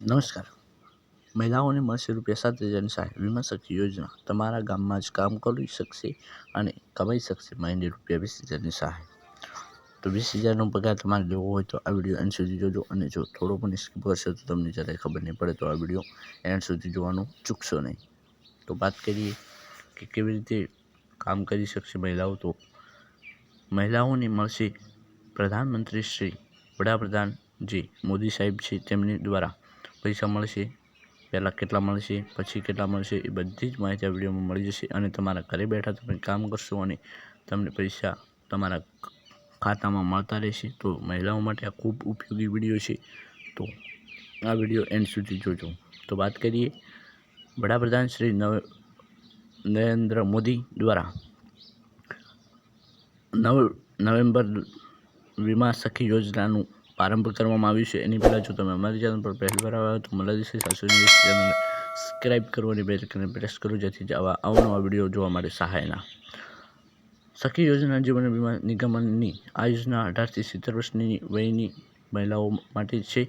નમસ્કાર. મહિલાઓને મળશે ₹7,000ની સહાય. વીમા સખી યોજના. તમારા ગામમાં જ કામ કરી શકશે અને કમાઈ શકશે મહિને ₹20,000ની સહાય. તો 20,000નો પગાર તમારે લેવો હોય તો આ વિડીયો એન્ડ સુધી જોજો, અને જો થોડો પણ સ્કીપ કરશો તો તમને જરાય ખબર નહીં પડે, તો આ વિડીયો એન્ડ સુધી જોવાનું ચૂકશો નહીં. તો વાત કરીએ કે કેવી રીતે કામ કરી શકશે મહિલાઓ. તો મહિલાઓને મળશે પ્રધાનમંત્રી શ્રી વડાપ્રધાન જે મોદી સાહેબ છે તેમની દ્વારા પૈસા મળશે. પહેલાં કેટલા મળશે, પછી કેટલા મળશે, એ બધી જ માહિતી આ વિડીયોમાં મળી જશે. અને તમારા ઘરે બેઠા તમે કામ કરશો અને તમને પૈસા તમારા ખાતામાં મળતા રહેશે. તો મહિલાઓ માટે આ ખૂબ ઉપયોગી વિડીયો છે, તો આ વિડીયો એન્ડ સુધી જોજો. તો વાત કરીએ વડાપ્રધાન શ્રી નરેન્દ્ર મોદી દ્વારા 9 નવેમ્બર વીમા સખી યોજનાનું પ્રારંભ કરવામાં આવ્યું છે. એની પહેલાં જો તમે અમારી ચેનલ પર પહેલી વાર આવ્યા તો મલાજી ચેનલને સબસ્ક્રાઈબ કરો અને બેલ આઇકનને પ્રેસ કરો, જેથી જ આવા અવનવા વિડીયો જોવા માટે સહાયના. સખી યોજના જીવન વીમા નિગમની આ યોજના 18 થી 70 વર્ષની વયની મહિલાઓ માટે છે.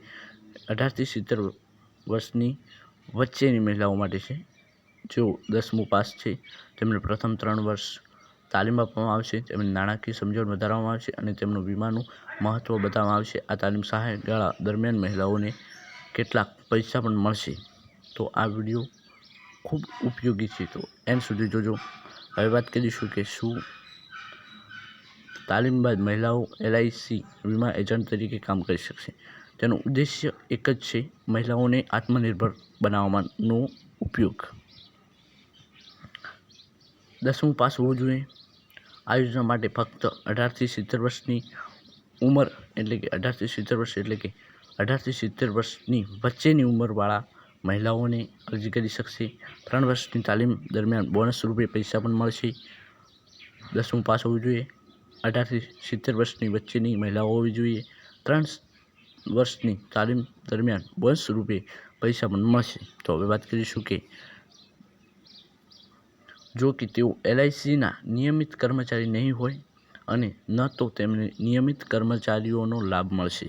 18 થી 70 વર્ષની વચ્ચેની મહિલાઓ માટે છે. જેઓ 10મું પાસ છે તેમને પ્રથમ 3 વર્ષ તાલીમ આપવામાં આવશે. તેમને નાણાકીય સમજણ વધારવામાં આવશે અને તેમનું વીમાનું મહત્ત્વ બતાવવામાં આવશે. આ તાલીમ સહાય ગાળા દરમિયાન મહિલાઓને કેટલાક પૈસા પણ મળશે. તો આ વિડીયો ખૂબ ઉપયોગી છે, તો એન્ડ સુધી જોજો. હવે વાત કરીશું કે શું તાલીમ બાદ મહિલાઓ LIC વીમા એજન્ટ તરીકે કામ કરી શકશે. તેનો ઉદ્દેશ્ય એક જ છે, મહિલાઓને આત્મનિર્ભર બનાવવાનો ઉપયોગ. 10મું પાસ હોવું જોઈએ. આ યોજના માટે ફક્ત 18 થી 70 વર્ષની ઉંમર એટલે કે 18 થી 70 વર્ષ એટલે કે 18 થી 70 વર્ષની વચ્ચેની ઉંમરવાળા મહિલાઓને અરજી કરી શકશે. 3 વર્ષની તાલીમ દરમિયાન બોનસ રૂપે પૈસા પણ મળશે. 10મું પાસ હોવું જોઈએ. 18 થી 70 વર્ષની વચ્ચેની મહિલાઓ હોવી જોઈએ. 3 વર્ષની તાલીમ દરમિયાન બોનસ રૂપે પૈસા પણ મળશે. તો હવે વાત કરીશું કે જો કે તેઓ LICના નિયમિત કર્મચારી નહીં હોય અને ન તો તેમને નિયમિત કર્મચારીઓનો લાભ મળશે.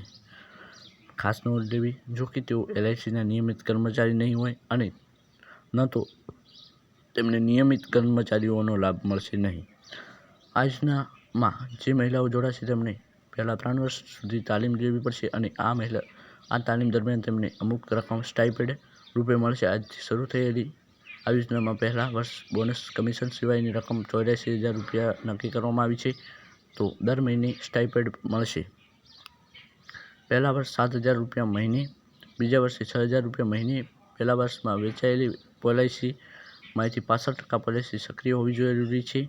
ખાસ નોંધ લેવી, જો કે તેઓ LICના નિયમિત કર્મચારી નહીં હોય અને ન તો તેમને નિયમિત કર્મચારીઓનો લાભ મળશે નહીં. આ યોજનામાં જે મહિલાઓ જોડાશે તેમણે પહેલાં 3 વર્ષ સુધી તાલીમ લેવી પડશે અને આ તાલીમ દરમિયાન તેમને અમુક રકમ સ્ટાઇપેન્ડ રૂપે મળશે. આજથી શરૂ થયેલી આ યોજનામાં પહેલા વર્ષ બોનસ કમિશન સિવાયની રકમ ₹84,000 નક્કી કરવામાં આવી છે. તો દર મહિને સ્ટાઇપેન્ડ મળશે. પહેલા વર્ષ ₹7,000 મહિને, બીજા વર્ષે ₹6,000 મહિને. પહેલા વર્ષમાં વેચાયેલી પોલિસીમાંથી 65% પોલિસી સક્રિય હોવી જરૂરી છે.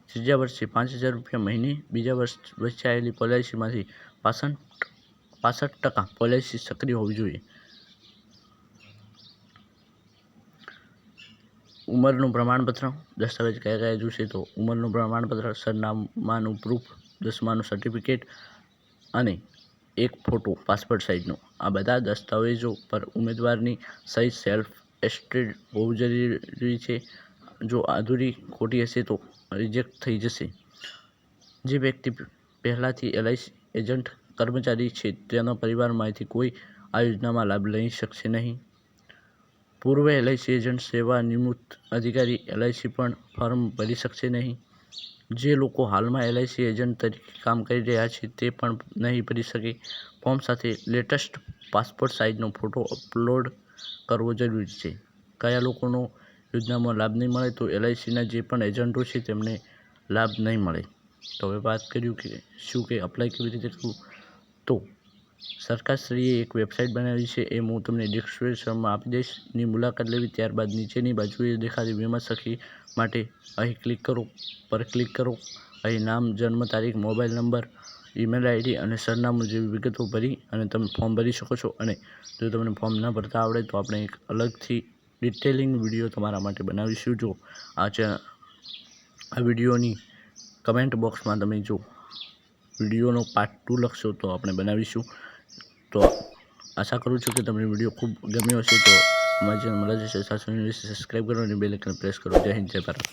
ત્રીજા વર્ષે ₹5,000 મહિને, બીજા વર્ષ વેચાયેલી પોલિસીમાંથી 65% પોલિસી સક્રિય હોવી જોઈએ. ઉંમરનું પ્રમાણપત્ર. દસ્તાવેજ કયા કયા જોશે? તો ઉંમરનું પ્રમાણપત્ર, સરનામાનું પ્રૂફ, 10માનું સર્ટિફિકેટ અને એક ફોટો પાસપોર્ટ સાઇઝનો. આ બધા દસ્તાવેજો પર ઉમેદવારની સહી સેલ્ફ એટેસ્ટેડ હોવું જરૂરી છે. જો અધૂરી ખોટી હશે તો રિજેક્ટ થઈ જશે. જે વ્યક્તિ પહેલાથી LIC એજન્ટ કર્મચારી છે તેના પરિવારમાંથી કોઈ આ યોજનામાં લાભ લઈ શકશે નહીં. પૂર્વ LIC એજન્ટ સેવાનિવૃત્ત અધિકારી LIC પણ ફોર્મ ભરી શકશે નહીં. જે લોકો હાલમાં LIC એજન્ટ તરીકે કામ કરી રહ્યા છે તે પણ નહીં ભરી શકે. ફોર્મ સાથે લેટેસ્ટ પાસપોર્ટ સાઇઝનો ફોટો અપલોડ કરવો જરૂરી છે. કયા લોકોનો યોજનામાં લાભ નહીં મળે? તો LICના જે પણ એજન્ટો છે તેમને લાભ નહીં મળે. તો હવે વાત કર્યું કે શું કે અપ્લાય કેવી રીતે કરવું. તો સરકારશ્રીએ એક વેબસાઇટ બનાવી છે, એ હું તમને ડિસ્ક્રિપ્શનમાં આપી દઈશ. ની મુલાકાત લેવી. ત્યારબાદ નીચેની બાજુએ દેખાતી વીમા સખી માટે અહીં ક્લિક કરો. અહીં નામ, જન્મ તારીખ, મોબાઈલ નંબર, ઈમેલ ID અને સરનામું જેવી વિગતો ભરી અને તમે ફોર્મ ભરી શકો છો. અને જો તમને ફોર્મ ન ભરતા આવડે તો આપણે એક અલગથી ડિટેલિંગ વિડીયો તમારા માટે બનાવીશું. જો આ વિડીયોની કમેન્ટ બોક્સમાં તમે જો વિડીયોનો પાર્ટ 2 લખશો તો આપણે બનાવીશું. તો આશા કરું છું કે તમને વિડીયો ખૂબ ગમ્યો હશે. તો અમારી ચેનલ મલાજી સબસ્ક્રાઈબ કરો અને બેલ આઇકન પ્રેસ કરો. જય હિન્દ, જય ભારત.